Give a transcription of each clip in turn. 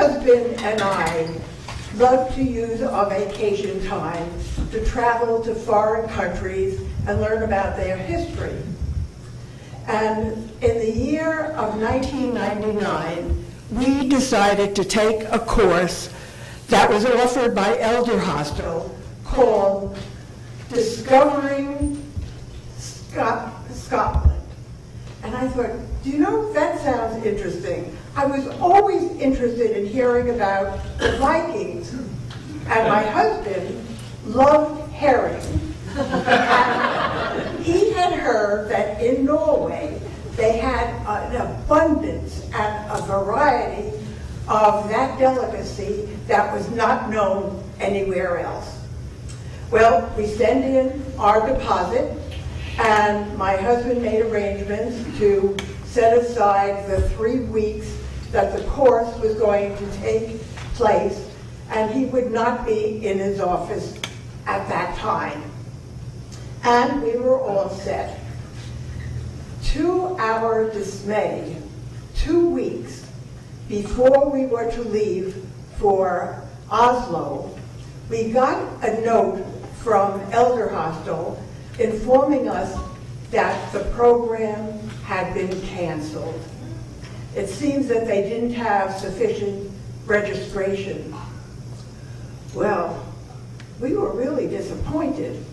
husband and I love to use our vacation time to travel to foreign countries and learn about their history. And in the year of 1999, we decided to take a course that was offered by Elder Hostel called Discovering Scotland. And I thought, do you know, that sounds interesting. I was always interested in hearing about the Vikings, and my husband loved herring. And he had heard that in Norway they had an abundance and a variety of that delicacy that was not known anywhere else. Well, we sent in our deposit, and my husband made arrangements to set aside the 3 weeks that the course was going to take place, and he would not be in his office at that time. And we were all set. To our dismay, 2 weeks before we were to leave for Oslo, we got a note from Elder Hostel informing us that the program had been canceled. It seems that they didn't have sufficient registration. Well, we were really disappointed,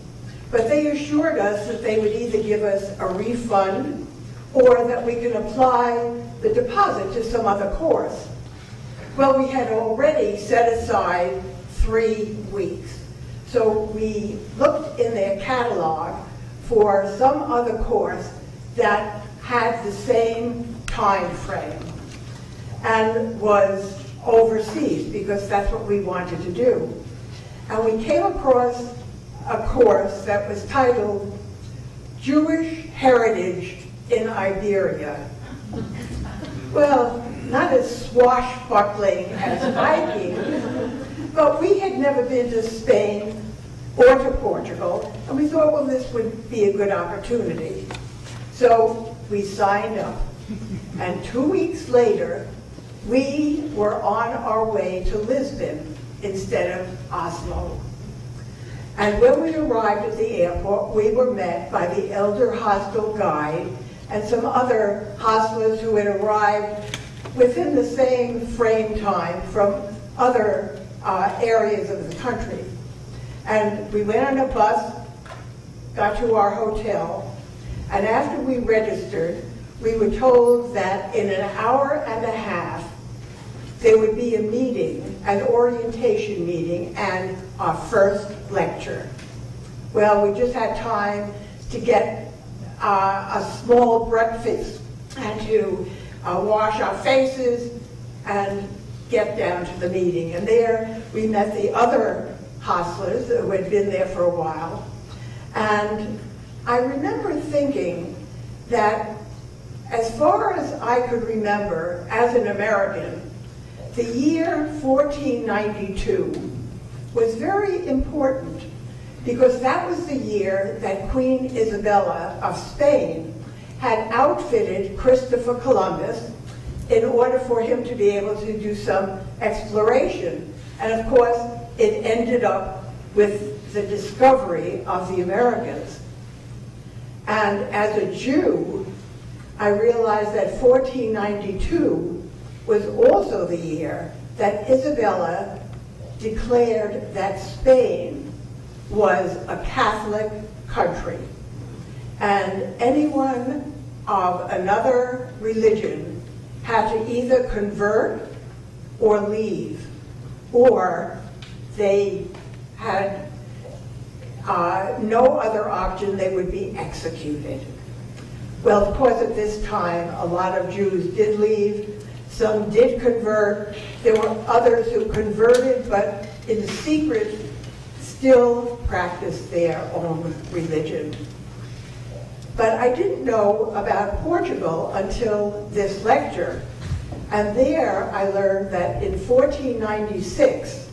but they assured us that they would either give us a refund or that we could apply the deposit to some other course. Well, we had already set aside 3 weeks. So we looked in their catalog for some other course that had the same time frame and was overseas, because that's what we wanted to do. And we came across a course that was titled Jewish Heritage in Iberia. Well, not as swashbuckling as Vikings, but we had never been to Spain or to Portugal, and we thought, well, this would be a good opportunity. So we signed up, and 2 weeks later, we were on our way to Lisbon instead of Oslo. And when we arrived at the airport, we were met by the Elder Hostel guide and some other hostlers who had arrived within the same frame time from other areas of the country. And we went on a bus, got to our hotel, and after we registered, we were told that in an hour and a half, there would be a meeting, an orientation meeting, and our first lecture. Well, we just had time to get a small breakfast and to wash our faces and get down to the meeting. And there we met the other hostlers who had been there for a while. And I remember thinking that as far as I could remember as an American, the year 1492 was very important, because that was the year that Queen Isabella of Spain had outfitted Christopher Columbus in order for him to be able to do some exploration. And of course, it ended up with the discovery of the Americas. And as a Jew, I realized that 1492 was also the year that Isabella declared that Spain was a Catholic country, and anyone of another religion had to either convert or leave, or they had no other option, they would be executed. Well, of course, at this time, a lot of Jews did leave. Some did convert. There were others who converted, but in secret still practiced their own religion. But I didn't know about Portugal until this lecture. And there I learned that in 1496,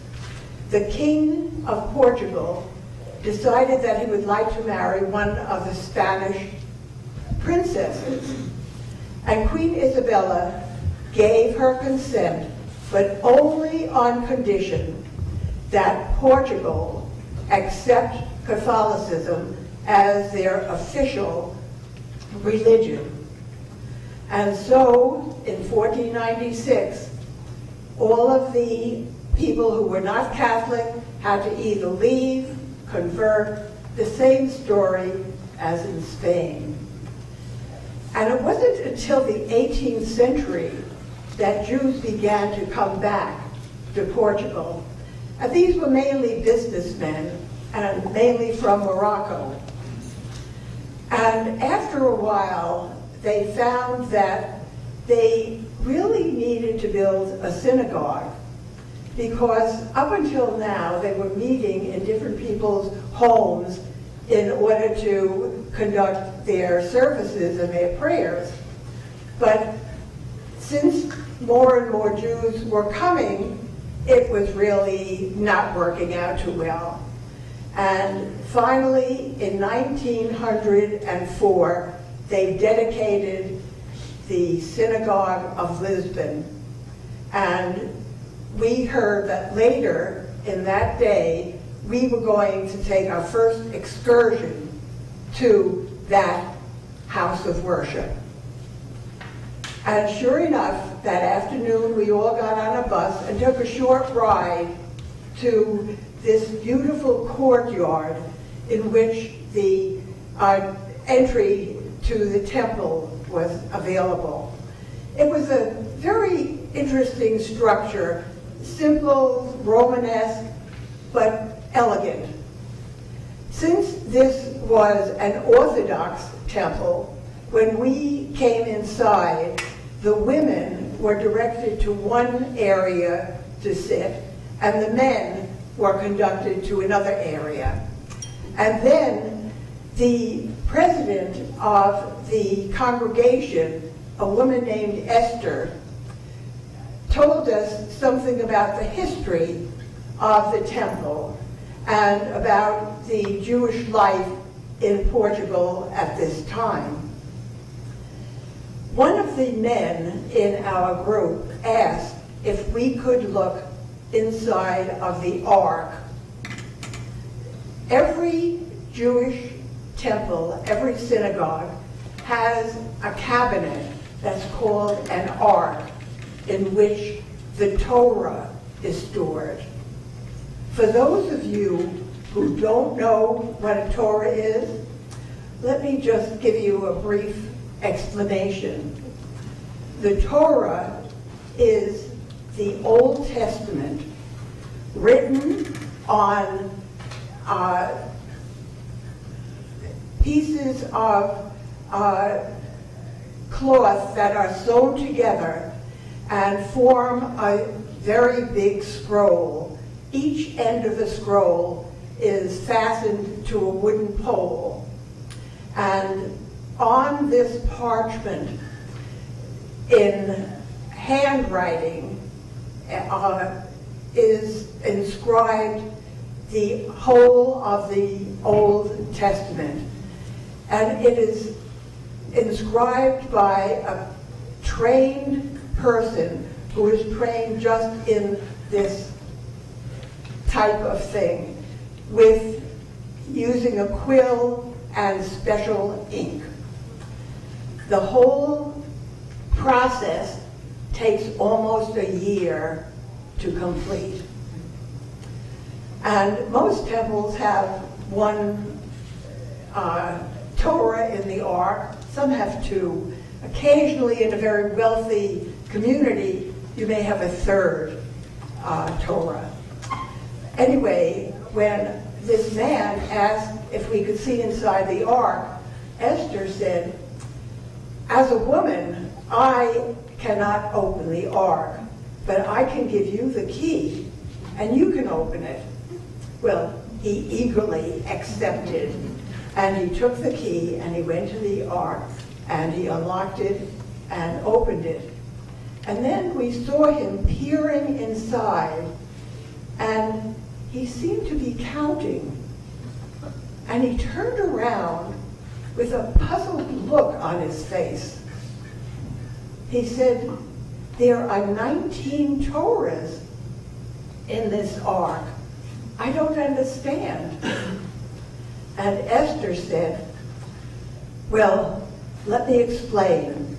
the King of Portugal decided that he would like to marry one of the Spanish princesses. And Queen Isabella gave her consent but only on condition that Portugal accept Catholicism as their official religion. And so, in 1496, all of the people who were not Catholic had to either leave, convert, the same story as in Spain. And it wasn't until the 18th century that Jews began to come back to Portugal. And these were mainly businessmen, and mainly from Morocco. And after a while, they found that they really needed to build a synagogue, because up until now they were meeting in different people's homes in order to conduct their services and their prayers. But since more and more Jews were coming, it was really not working out too well. And finally, in 1904, they dedicated the Synagogue of Lisbon. And we heard that later in that day, we were going to take our first excursion to that house of worship. And sure enough, that afternoon, we all got on a bus and took a short ride to this beautiful courtyard in which the entry to the temple was available. It was a very interesting structure, simple, Romanesque, but elegant. Since this was an Orthodox temple, when we came inside, the women were directed to one area to sit, and the men were conducted to another area. And then the president of the congregation, a woman named Esther, told us something about the history of the temple and about the Jewish life in Portugal at this time. One of the men in our group asked if we could look inside of the ark. Every Jewish temple, every synagogue, has a cabinet that's called an ark, in which the Torah is stored. For those of you who don't know what a Torah is, let me just give you a brief explanation. The Torah is the Old Testament written on pieces of cloth that are sewn together and form a very big scroll. Each end of the scroll is fastened to a wooden pole. And on this parchment, in handwriting, is inscribed the whole of the Old Testament. And it is inscribed by a trained person who is trained just in this type of thing, with using a quill and special ink. The whole process takes almost a year to complete. And most temples have one Torah in the ark. Some have two. Occasionally, in a very wealthy community, you may have a third Torah. Anyway, when this man asked if we could see inside the ark, Esther said, "As a woman, I cannot open the ark, but I can give you the key, and you can open it." Well, he eagerly accepted, and he took the key, and he went to the ark, and he unlocked it and opened it. And then we saw him peering inside, and he seemed to be counting. And he turned around with a puzzled look on his face. He said, there are 19 Torahs in this ark. I don't understand. And Esther said, well, let me explain.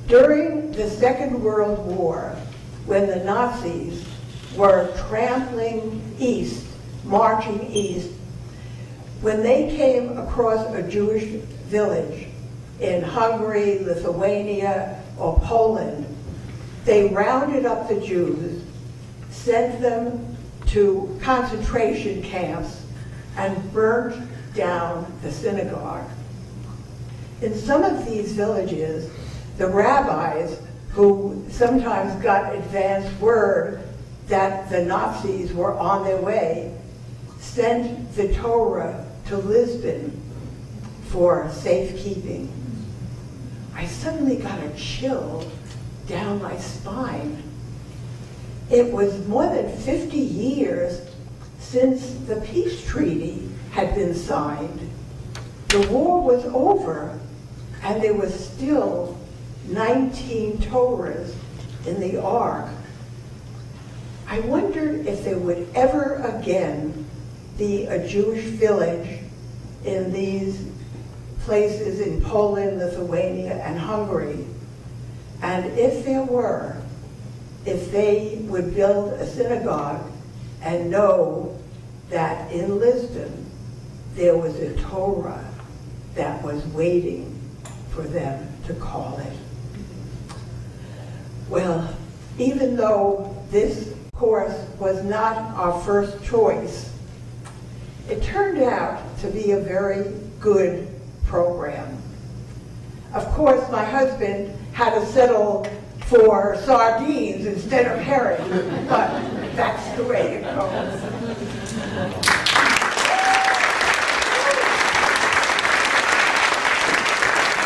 During the Second World War, when the Nazis were trampling east, marching east, when they came across a Jewish village in Hungary, Lithuania, or Poland, they rounded up the Jews, sent them to concentration camps, and burnt down the synagogue. In some of these villages, the rabbis, who sometimes got advance word that the Nazis were on their way, sent the Torah to Lisbon for safekeeping. I suddenly got a chill down my spine. It was more than 50 years since the peace treaty had been signed. The war was over, and there was still 19 Torahs in the ark. I wondered if there would ever again be a Jewish village in these places in Poland, Lithuania, and Hungary. And if there were, if they would build a synagogue and know that in Lisbon there was a Torah that was waiting for them to call it. Well, even though this course was not our first choice, it turned out to be a very good program. Of course, my husband had to settle for sardines instead of herring, but that's the way it goes.